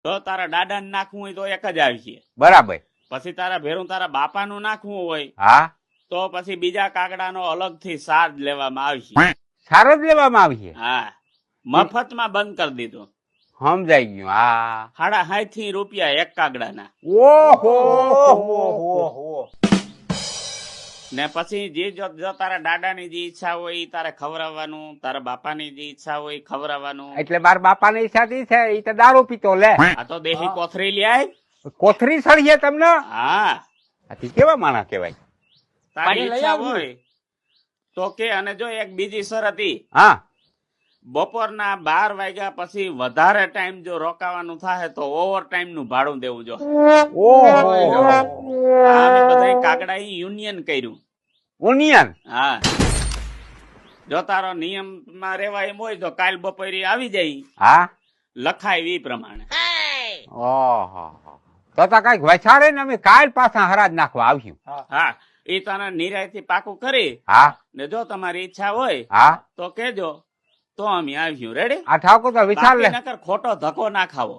તો તારા દાદાને નાખવું હોય તો એક જ આવશે. બરાબર. પછી તારા ભેરું તારા બાપાનું નાખવું હોય હા, તો પછી બીજા કાગડાનો અલગથી સાર લેવામાં આવશે. સારો જ લેવામાં આવશે. હા, મફતમાં બંધ કરી દીધું. સમજાઈ ગયું. હા. ₹60 એક કાગડાના. ઓહો. ને પછી જો તારા દાદાની જે ઈચ્છા હોય ઈ તારે ખવડાવવાનું, તારા બાપાની જે ઈચ્છા હોય ઈ ખવડાવવાનું. એટલે મારા બાપાની ઈચ્છા છે એ તો દારૂ પીતો લે. આ તો દેહી કોથરી લ્યાય. કોથરી સળીએ તમને. હા, આથી કેવા માણસ કહેવાય. તારી ઈચ્છા હોય તો કે. અને જો એક બીજી શરત ઈ, હા, બપોરના 12 વાગ્યા પછી વધારે ટાઈમ જો રોકાવાનું થાય તો ઓવર ટાઈમ નું ભાડું દેવું જો. ઓહો. અમે બધા કાગડા યુનિયન કર્યું. ઉનિયન. હા, જો તારો નિયમમાં રેવા એમ હોય તો કાલ બપોરે આવી જાય, હા. લખાય ઈ પ્રમાણે. ઓહો. તો કઈક વસાડે ને અમે કાલ પાછા હરાજ નાખવા આવ્યું. હા, એ તને નિરાયથી પાકું કરી. હા, ને જો તમારી ઈચ્છા હોય હા. તો કેજો, તો અમે આવ્યું. રેડી? આ ઠાકોર તો વિચાર લે. નકર ખોટો ધક્કો ના ખાવો.